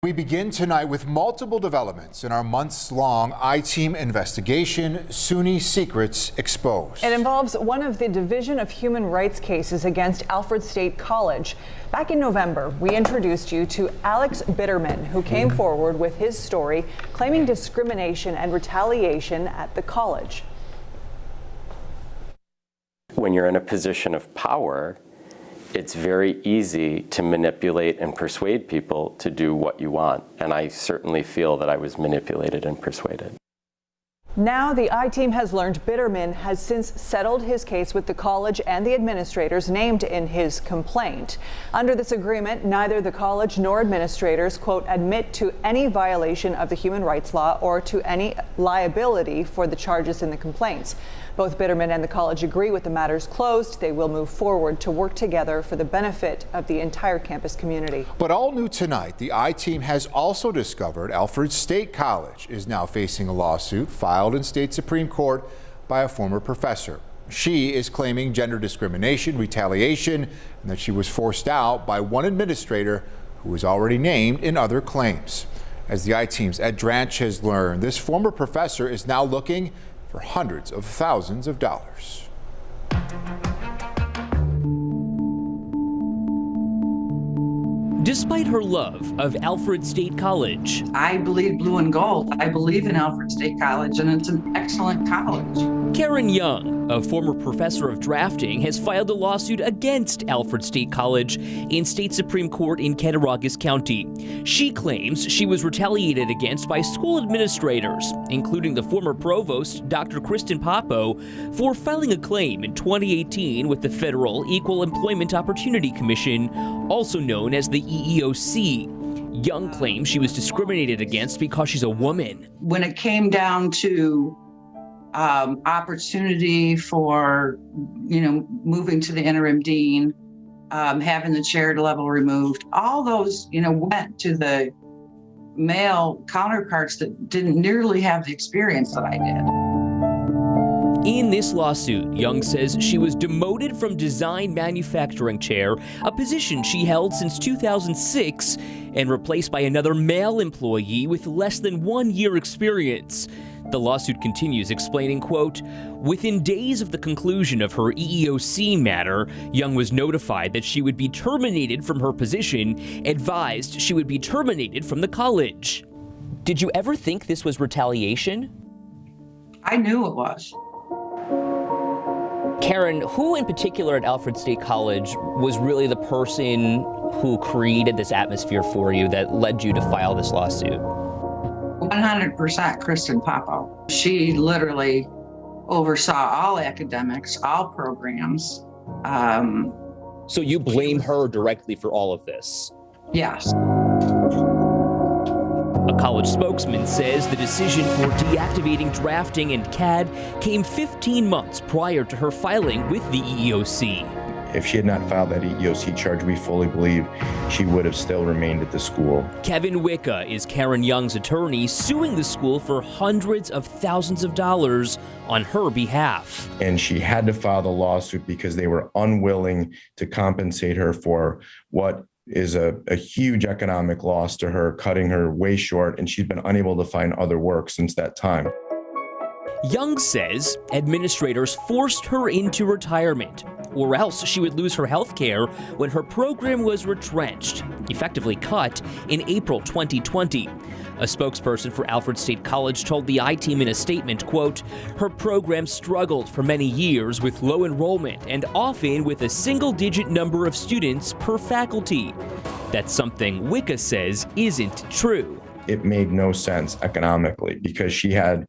We begin tonight with multiple developments in our months-long I-Team investigation, SUNY Secrets Exposed. It involves one of the Division of Human Rights cases against Alfred State College. Back in November, we introduced you to Alex Bitterman, who came forward with his story claiming discrimination and retaliation at the college. When you're in a position of power, it's very easy to manipulate and persuade people to do what you want. And I certainly feel that I was manipulated and persuaded. Now the I-Team has learned Bitterman has since settled his case with the college and the administrators named in his complaint. Under this agreement, neither the college nor administrators, quote, admit to any violation of the human rights law or to any liability for the charges in the complaints. Both Bitterman and the college agree with the matters closed. They will move forward to work together for the benefit of the entire campus community. But all new tonight, the I-Team has also discovered Alfred State College is now facing a lawsuit filed in state Supreme Court by a former professor. She is claiming gender discrimination, retaliation, and that she was forced out by one administrator who was already named in other claims. As the I-Team's Ed Dranch has learned, this former professor is now looking for hundreds of thousands of dollars. Despite her love of Alfred State College, I bleed blue and gold. I believe in Alfred State College, and it's an excellent college. Karen Young, a former professor of drafting, has filed a lawsuit against Alfred State College in state Supreme Court in Cattaraugus County. She claims she was retaliated against by school administrators, including the former provost, Dr. Kristen Popo, for filing a claim in 2018 with the Federal Equal Employment Opportunity Commission, also known as the EEOC. Young claims she was discriminated against because she's a woman. When it came down to opportunity for, moving to the interim dean, having the chair level removed, all those, went to the male counterparts that didn't nearly have the experience that I did. In this lawsuit, Young says she was demoted from design manufacturing chair, a position she held since 2006, and replaced by another male employee with less than 1 year experience. The lawsuit continues, explaining, quote, within days of the conclusion of her EEOC matter, Young was notified that she would be terminated from her position, advised she would be terminated from the college. Did you ever think this was retaliation? I knew it was. Karen, who in particular at Alfred State College was really the person who created this atmosphere for you that led you to file this lawsuit? 100% Kristen Popo. She literally oversaw all academics, all programs. So you blame her directly for all of this? Yes. A college spokesman says the decision for deactivating drafting and CAD came 15 months prior to her filing with the EEOC. If she had not filed that EEOC charge, we fully believe she would have still remained at the school. Kevin Wicca is Karen Young's attorney, suing the school for hundreds of thousands of dollars on her behalf. And she had to file the lawsuit because they were unwilling to compensate her for what is a huge economic loss to her, cutting her way short, and she'd been unable to find other work since that time. Young says administrators forced her into retirement, or else she would lose her health care when her program was retrenched, effectively cut, in April 2020. A spokesperson for Alfred State College told the I-Team in a statement, quote, her program struggled for many years with low enrollment and often with a single-digit number of students per faculty. That's something Wicca says isn't true. It made no sense economically because she had,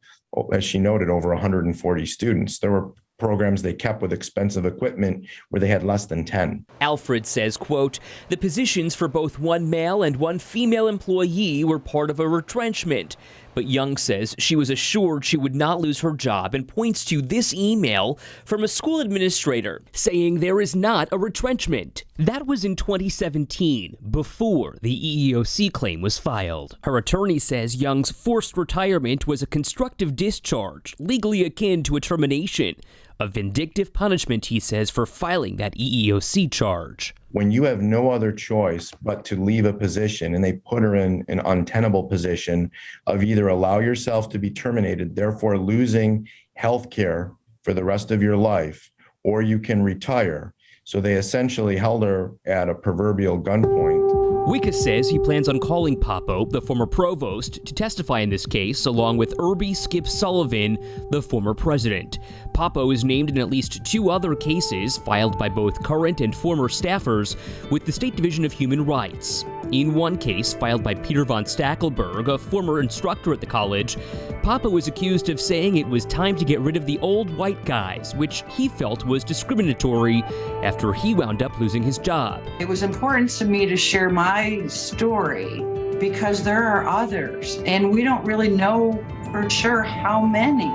as she noted, over 140 students. There were programs they kept with expensive equipment where they had less than 10. Alfred says, quote, the positions for both one male and one female employee were part of a retrenchment. But Young says she was assured she would not lose her job and points to this email from a school administrator saying there is not a retrenchment. That was in 2017, before the EEOC claim was filed. Her attorney says Young's forced retirement was a constructive discharge, legally akin to a termination. A vindictive punishment, he says, for filing that EEOC charge. when you have no other choice but to leave a position, and they put her in an untenable position of either allow yourself to be terminated, therefore losing health care for the rest of your life, or you can retire. So they essentially held her at a proverbial gunpoint. Wicca says he plans on calling Papo, the former provost, to testify in this case, along with Irby Skip Sullivan, the former president. Papo is named in at least 2 other cases filed by both current and former staffers with the State Division of Human Rights. In one case, filed by Peter von Stackelberg, a former instructor at the college, Papo was accused of saying it was time to get rid of the old white guys, which he felt was discriminatory after he wound up losing his job. It was important to me to share my story because there are others, and we don't really know for sure how many.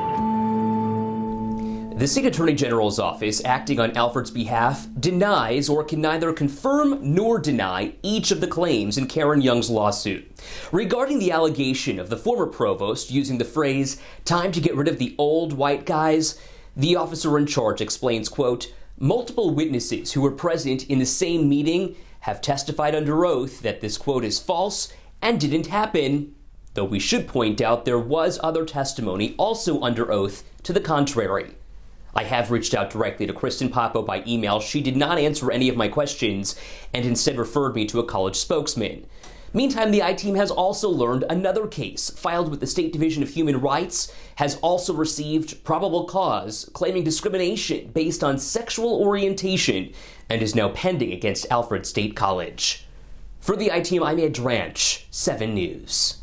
The State Attorney General's office, acting on Alfred's behalf, denies or can neither confirm nor deny each of the claims in Karen Young's lawsuit. Regarding the allegation of the former provost using the phrase, "time to get rid of the old white guys," the officer in charge explains, quote, "Multiple witnesses who were present in the same meeting have testified under oath that this quote is false and didn't happen, though we should point out there was other testimony also under oath to the contrary. I have reached out directly to Kristen Papo by email. She did not answer any of my questions and instead referred me to a college spokesman." Meantime, the I-Team has also learned another case filed with the State Division of Human Rights has also received probable cause claiming discrimination based on sexual orientation and is now pending against Alfred State College. For the I-Team, I'm Ed Dranch, 7 News.